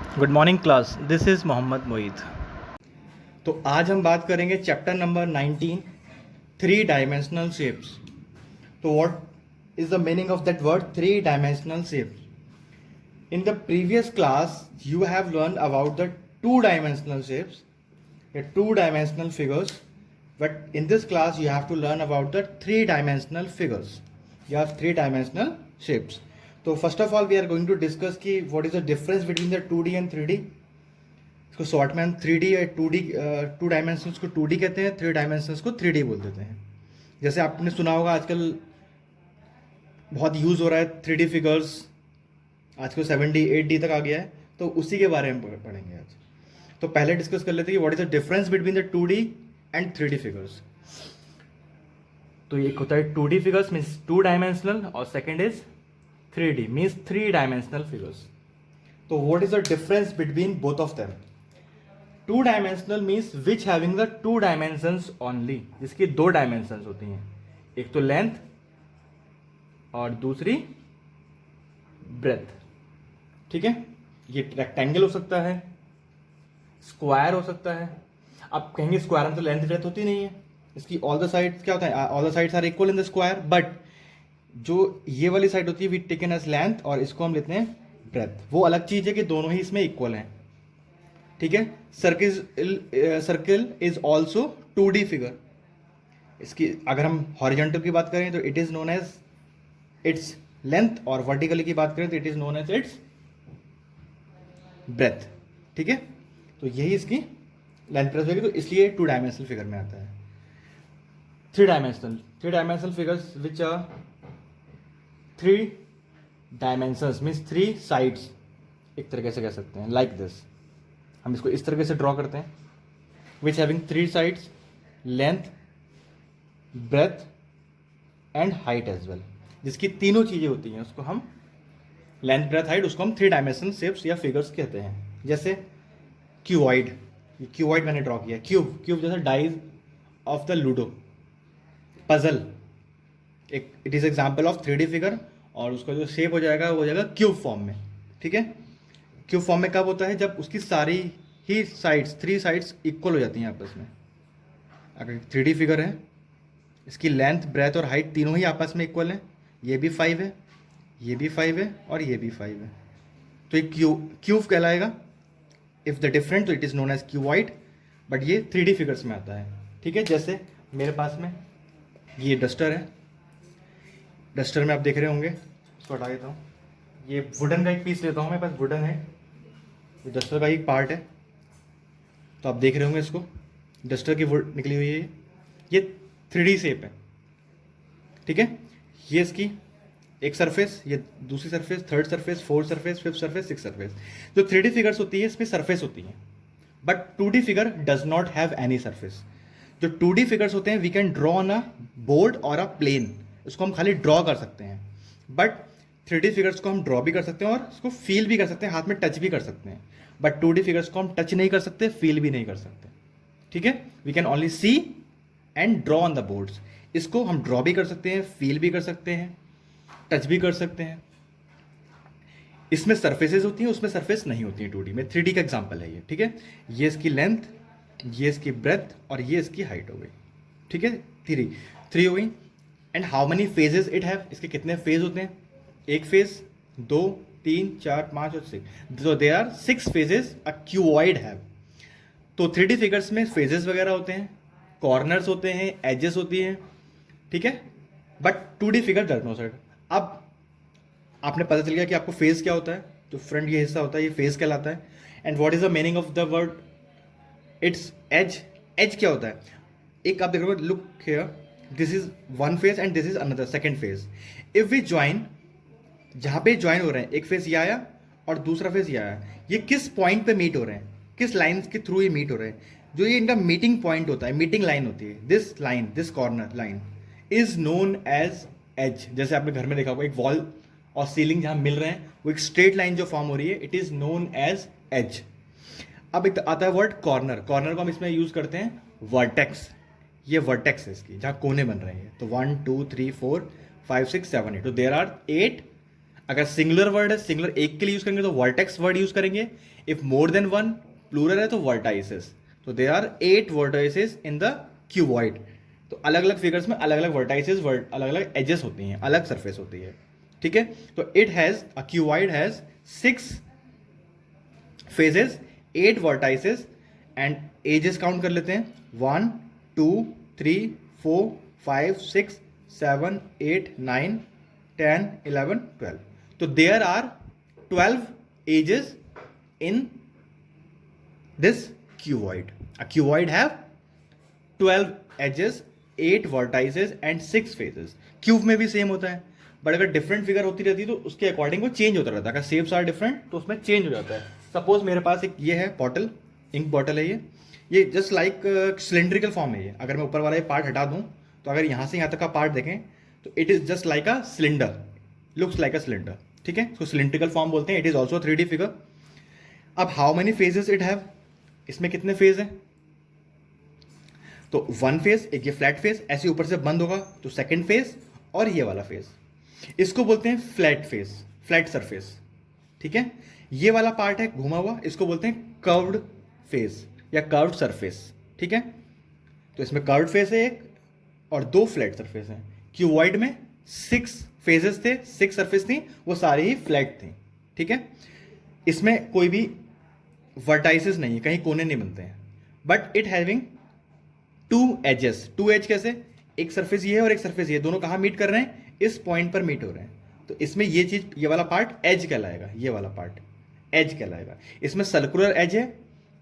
Good morning class, this is Mohammad Moid. तो आज हम बात करेंगे chapter number 19, three dimensional shapes. तो what is the meaning of that word three dimensional shapes? In the previous class you have learn about the two dimensional shapes, the two dimensional figures, but in this class you have to learn about the three dimensional figures. You have three dimensional shapes. So first of all we are going to discuss ki what is the difference between the 2D and 3D. इसको short में हम 3D या 2D, to dimensions को 2D कहते हैं, three dimensions को 3D बोल देते हैं। जैसे आपने सुना होगा आजकल बहुत यूज़ हो रहा है 3D फिगर्स, आजकल 7D 8D तक आ गया है, तो उसी के बारे में पढ़ेंगे आज। तो पहले डिस्कस कर लेते हैं कि what is the difference between the 2D and 3D figures. तो एक होता है 2D figures means two dimensional, और second is 3D means three dimensional figures. तो what is the difference between both of them? Two dimensional means which having the two dimensions only, जिसकी दो dimensions होती हैं, एक तो लेंथ और दूसरी ब्रेथ। ठीक है, ये रेक्टेंगल हो सकता है, स्क्वायर हो सकता है। आप कहेंगे स्क्वायर में तो लेंथ ब्रेथ होती नहीं है, इसकी ऑल द साइड्स क्या होता है, all the sides are equal in the square, but जो ये वाली साइड होती है वी टेकन एज लेंथ और इसको हम लेते हैं ब्रेथ। वो अलग चीज है कि दोनों ही इसमें इक्वल हैं। ठीक है, circle is also 2D figure. इसकी अगर हम हॉरिजॉन्टल की बात करें तो it is known as its length, और वर्टिकली की बात करें तो it is known as its breadth. ठीक है, तो यही इसकी लेंथ प्लस होगी, तो इसलिए टू डायमेंशनल फिगर में आता है। Three dimensional figures which are three dimensions means three sides, एक तरीके से कह सकते हैं, लाइक दिस। हम इसको इस तरीके से ड्रॉ करते हैं, which having three sides, length, breadth and height as well. जिसकी तीनों चीजें होती हैं उसको हम लेंथ, ब्रेथ, हाइट, उसको हम थ्री डायमेंशनल शेप्स या फिगर्स कहते हैं। जैसे क्यूबॉइड, क्यूबॉइड मैंने ड्रॉ किया, क्यूब जैसे dice of the ludo, puzzle, एक it is example of 3D figure, और उसका जो शेप हो जाएगा वो हो जाएगा क्यूब फॉर्म में। ठीक है, क्यूब फॉर्म में कब होता है, जब उसकी सारी ही साइड्स, थ्री साइड्स इक्वल हो जाती हैं आपस में। अगर 3D फिगर है, इसकी लेंथ, ब्रेथ और हाइट तीनों ही आपस में इक्वल है, ये भी 5 है, ये भी 5 है और ये भी 5 है, तो ये क्यूब कहलाएगा। इफ द डिफरेंट तो it is known as cuboid, but ये 3D फिगर्स में आता है। ठीक है, जैसे मेरे पास में ये डस्टर है, डस्टर में आप देख रहे होंगे, इसको हटा देता हूँ, ये वुडन का एक पीस लेता हूँ, मेरे पास वुडन है, ये डस्टर का एक पार्ट है, तो आप देख रहे होंगे इसको, डस्टर की वुड निकली हुई है, ये 3D शेप है। ठीक है, ये इसकी एक सरफेस, ये दूसरी surface, third surface, fourth surface, fifth surface, six surface. जो 3D फिगर्स होती है इसमें सरफेस होती है, but 2D figure does not have any surface. जो 2D फिगर्स होते हैं we can draw on a board और अ प्लेन, इसको हम खाली ड्रॉ कर सकते हैं, बट 3D फिगर्स को हम ड्रॉ भी कर सकते हैं और इसको फील भी कर सकते हैं, हाथ में टच भी कर सकते हैं, बट 2D फिगर्स को हम टच नहीं कर सकते, फील भी नहीं कर सकते। ठीक है, we can only see and draw on the boards. इसको हम ड्रॉ भी कर सकते हैं, फील भी कर सकते हैं, टच भी कर सकते हैं। इसमें सरफेसेस होती हैं, उसमें सरफेस नहीं होती है 2D में। 3D का एग्जांपल है ये। ठीक है, ये इसकी लेंथ, ये इसकी ब्रेथ और ये इसकी हाइट हो गई। ठीक है, थ्री हो गई। And how many faces it have, इसके कितने फेज होते हैं, एक फेज, 2, 3, 4, 5 और 6, so there are 6 phases a cuboid have। तो 3D फिगर्स में फेजेस वगैरह होते हैं, कॉर्नर्स होते हैं, एजेस होती हैं। ठीक है, but 2D figure does no set. अब आपने पता चल गया कि आपको फेज क्या होता है, जो फ्रंट ये हिस्सा होता है ये फेज कहलाता है। And what is the meaning of the word its edge? Edge क्या होता है, एक आप देख रहे हो, look here, this is one face and this is another second face. If we join, जहां पे ज्वाइन हो रहे हैं, एक फेज ये आया और दूसरा फेज ये आया, ये किस पॉइंट पे मीट हो रहे हैं, किस लाइन के थ्रू ये मीट हो रहे हैं, जो ये इनका मीटिंग पॉइंट होता है, मीटिंग लाइन होती है, this line, this corner line is known as edge. जैसे आपने घर में देखा होगा एक वॉल और सीलिंग जहां मिल रहे हैं, वो एक स्ट्रेट लाइन जो फॉर्म हो रही है, it is known as edge. अब एक आता है वर्ड कॉर्नर, कॉर्नर को हम इसमें यूज करते हैं वर्टेक्स, ये वर्टेक्स है इसकी, जहां कोने बन रहे हैं। तो 1 2 3 4 5 6 7 8, तो देयर आर 8 अगर सिंगुलर वर्ड है, सिंगुलर एक के लिए यूज करेंगे तो वर्टेक्स वर्ड यूज करेंगे. If more than one, plural है तो वर्टाइसेस. तो there are 8 vertices in the cuboid. तो अलग अलग फिगर्स में अलग अलग वर्टाइसेस, अलग अलग एजेस होती हैं, अलग सरफेस होती है. ठीक है. तो it has, a cuboid has 6 faces, 8 vertices and edges count कर लेते हैं. 1 2 3 4 5 6 7 8 9 10 11 12. तो there are 12 edges in this cuboid. A cuboid have 12 edges, 8 vertices and 6 faces. Cube में भी सेम होता है, बट अगर डिफरेंट फिगर होती रहती है तो उसके अकॉर्डिंग वो चेंज होता रहता है. अगर शेप्स आर डिफरेंट तो उसमें चेंज हो जाता है. सपोज मेरे पास एक ये है बॉटल, इंक बॉटल है ये जस्ट लाइक सिलेंड्रिकल फॉर्म है ये. अगर मैं ऊपर वाला ये पार्ट हटा दूं तो अगर यहाँ से यहाँ तक का पार्ट देखें तो it is just like a cylinder, looks like a cylinder. ठीक है. इसको सिलेंड्रिकल फॉर्म बोलते हैं. It is also 3D figure. अब how many faces it have, इसमें कितने फेज हैं? तो 1 फेज, एक ये फ्लैट फेज ऐसे ऊपर से बंद होगा तो सेकंड फेज, और ये वाला फेज इसको बोलते हैं फ्लैट फेज, फ्लैट सरफेस. ठीक है. ये वाला पार्ट है घुमा हुआ, इसको बोलते हैं कर्व्ड फेज या कर्व्ड सरफेस. ठीक है. तो इसमें कर्व्ड फेज है एक और 2 फ्लैट सरफेस हैं. क्यूबॉइड में 6 फेजेस थे, 6 सरफेस थी, वो सारी ही फ्लैट थी. ठीक है. इसमें कोई भी वर्टाइसेस नहीं है, कहीं कोने नहीं बनते हैं. But it having 2 edges. 2 edge कैसे? एक सरफेस ये है और एक सरफेस ये, दोनों कहाँ मीट कर रहे हैं? इस पॉइंट पर मीट हो रहे हैं. तो इसमें ये चीज, ये वाला पार्ट एज कहलाएगा, ये वाला पार्ट एज कहलाएगा. इसमें सर्कुलर एज है,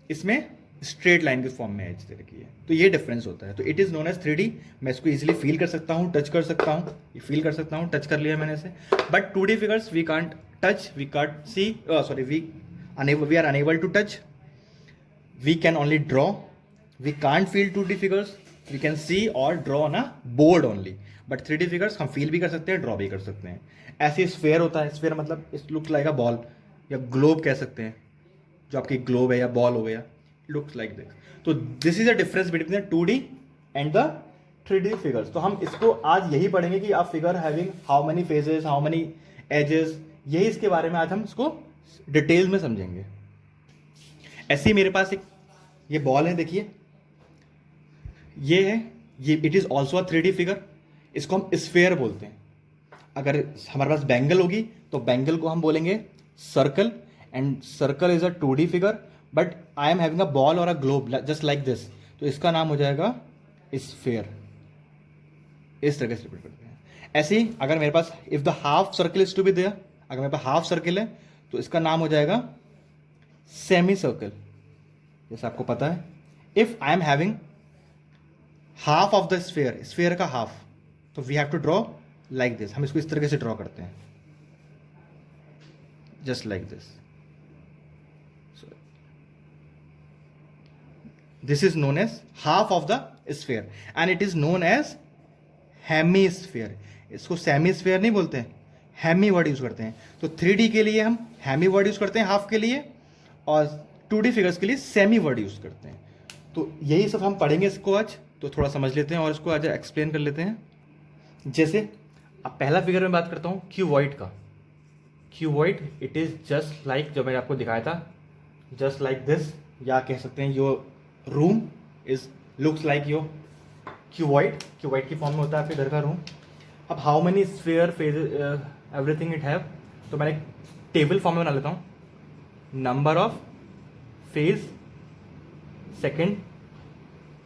इसमें स्ट्रेट लाइन के फॉर्म में एज दे रखी है. तो ये डिफरेंस होता है. तो it is known as 3D. मैं इसको इजीली फील कर सकता हूँ, टच कर सकता हूँ, ये फील कर सकता हूँ, टच कर लिया मैंने इसे. But 2D figures we can't touch, we can't see, sorry we are unable to touch. We can only draw. We can't feel 2D figures. We can see or draw on a board only. But 3D figures हम feel भी कर सकते हैं, draw भी कर सकते हैं. ऐसे स्फेयर होता है. स्फेयर मतलब it looks like a ball या ग्लोब कह सकते हैं, जो आपकी ग्लोब है या बॉल हो गया, लुक्स लाइक दिस. तो this is a difference between the 2D and the 3D figures. तो हम इसको आज यही पढ़ेंगे कि आप figure having how many faces, how many edges, यही इसके बारे में आज हम इसको डिटेल में समझेंगे. ऐसे ही मेरे पास एक ये बॉल है, देखिए ये है, ये it is also a 3D figure. इसको हम स्फेयर बोलते हैं. अगर हमारे पास बैंगल होगी तो बैंगल को हम बोलेंगे circle, and circle is a 2D figure. But I am having a ball और a globe just like this, तो इसका नाम हो जाएगा स्फेयर. इस तरह से रिपीट करते हैं. ऐसे ही अगर मेरे पास if the half circle is to be there, अगर मेरे पास हाफ सर्कल है तो इसका नाम हो जाएगा सेमी सर्कल, जैसे आपको पता है. If I am having half of the sphere, sphere का हाफ, तो we have to draw like this. हम इसको इस तरीके से ड्रॉ करते हैं, just like this. This is known as half of the sphere and it is known as hemisphere. इसको सेमीस्फेयर नहीं बोलते हैं, हेमी वर्ड यूज करते हैं. तो 3D के लिए हम हेमी वर्ड यूज करते हैं हाफ के लिए, और 2D फिगर्स के लिए सेमी वर्ड यूज करते हैं. तो यही सब हम पढ़ेंगे इसको आज. तो थोड़ा समझ लेते हैं और इसको आज एक्सप्लेन कर लेते हैं. जैसे अब पहला फिगर में बात करता हूँ क्यूबॉइड का. Cuboid it is just like, जो मैंने आपको दिखाया था, जस्ट लाइक दिस, या कह सकते हैं your room is looks like your cuboid. Cuboid की फॉर्म में होता है आपके घर का रूम. अब how many sphere phases everything it have, तो मैंने टेबल फॉर्म में बना लेता हूँ. Number of phase, second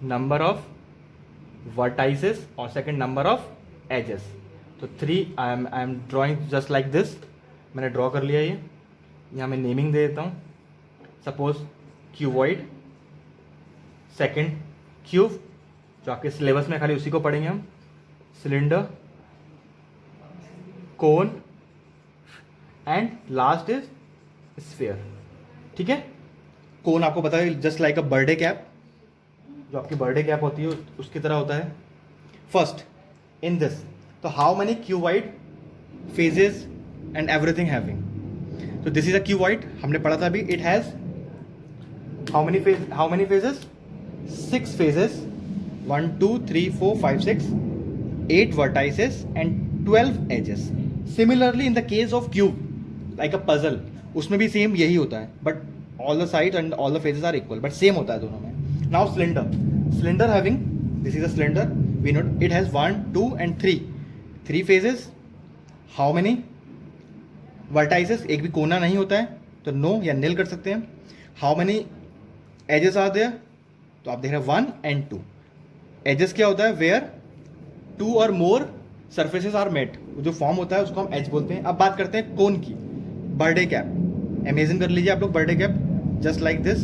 number of vertices, और सेकंड नंबर ऑफ एजेस. तो 3 I am drawing just like this. मैंने ड्रॉ कर लिया ये. यहाँ मैं नेमिंग दे देता हूँ. सपोज क्यूबॉइड, सेकंड क्यूब, जो आपके सिलेबस में खाली उसी को पढ़ेंगे हम, cylinder, cone, and last is sphere. ठीक है. कोन आपको पता है just like a birthday cap, जो आपकी बर्थडे कैप होती है उसकी तरह होता है. फर्स्ट इन दिस, तो how many cuboid phases and everything having. तो दिस इज अ क्यूबॉइड, हमने पढ़ा था अभी. It has how many phases, 6 phases, 1 2 3 4 5 6, 8 vertices and 12 edges. Similarly in the case of cube like a puzzle, उसमें भी same यही होता है, but all the side and all the faces are equal, but same होता है दोनों में. Now cylinder having, this is a cylinder, we note it has 1 2 and 3 faces. How many vertices, एक भी कोना नहीं होता है तो नो या नील कर सकते हैं. How many edges are there, तो आप देख रहे हैं 1 and 2. एजेस क्या होता है, where 2 or more surfaces are met, जो फॉर्म होता है उसको हम एज बोलते हैं. अब बात करते हैं कोन की. बर्थडे कैप, इमेजिन कर लीजिए आप लोग birthday cap just like this,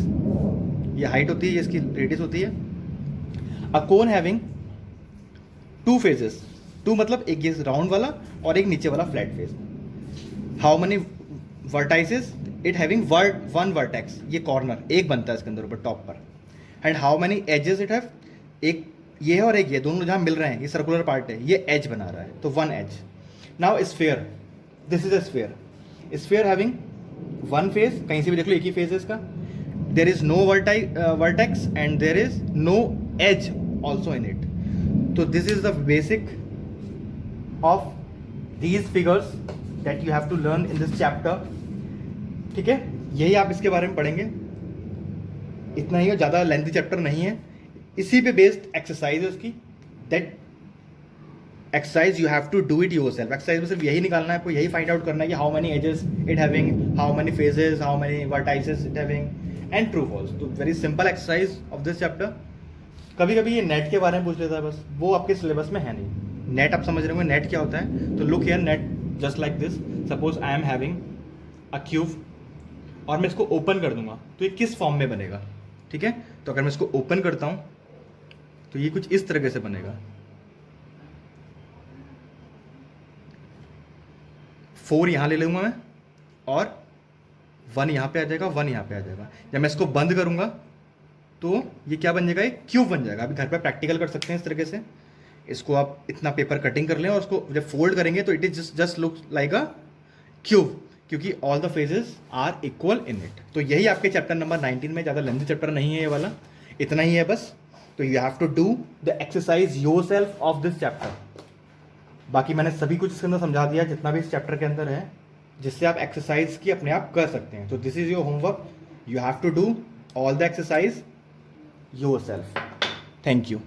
ये हाइट होती है, ये इसकी रेडियस होती है. अ कोन हैविंग 2 फेजेस, 2 मतलब एक ये राउंड वाला और एक नीचे वाला flat face. How many vertices, it having 1 vertex, ये कॉर्नर एक बनता है इसके अंदर ऊपर टॉप पर. And how many edges it have, एक ये है और एक ये, दोनों जहाँ मिल रहे हैं, ये सर्कुलर पार्ट है, ये एज बना रहा है, तो 1 edge. Now sphere, this is a sphere. Sphere having 1 face, कहीं से भी देख लो एक ही फेज है इसका. There is no vertex and there is no edge also in it. तो this is the basic of these figures that you have to learn in this chapter. ठीक है, यही आप इसके बारे में पढ़ेंगे, इतना ही है, ज़्यादा लेंथी चैप्टर नहीं है. इसी पे बेस्ड एक्सरसाइज है उसकी, that exercise you have to do it yourself. Exercise में सिर्फ यही निकालना है आपको, यही फाइंड आउट करना है कि how many edges it having, how many faces, how many vertices it having and true false. तो very simple exercise of this chapter. कभी कभी ये नेट के बारे में पूछ लेता है, बस वो आपके सिलेबस में है नहीं. नेट आप समझ रहे होंगे नेट क्या होता है, तो look here, net just like this. Suppose I am having a cube और मैं इसको ओपन कर दूंगा तो ये किस फॉर्म में बनेगा. ठीक है, तो अगर मैं इसको ओपन करता हूं तो ये कुछ इस तरीके से बनेगा. 4 यहां ले लूंगा मैं और 1 यहां पे आ जाएगा, 1 यहां पे आ जाएगा. जब मैं इसको बंद करूंगा तो ये क्या बन जाएगा, एक क्यूब बन जाएगा. अभी घर पे प्रैक्टिकल कर सकते हैं इस तरीके से. इसको आप इतना पेपर कटिंग कर लें और उसको जब फोल्ड करेंगे तो it is just look like a cube, क्योंकि all the faces are equal in it. तो यही आपके चैप्टर नंबर 19 में, ज़्यादा लेंथी चैप्टर नहीं है ये वाला, इतना ही है बस. तो you have to do the exercise yourself of this chapter. बाकी मैंने सभी कुछ इसके अंदर समझा दिया जितना भी इस चैप्टर के अंदर है, जिससे आप एक्सरसाइज की अपने आप कर सकते हैं. तो this is your homework, you have to do all the exercise yourself. Thank you.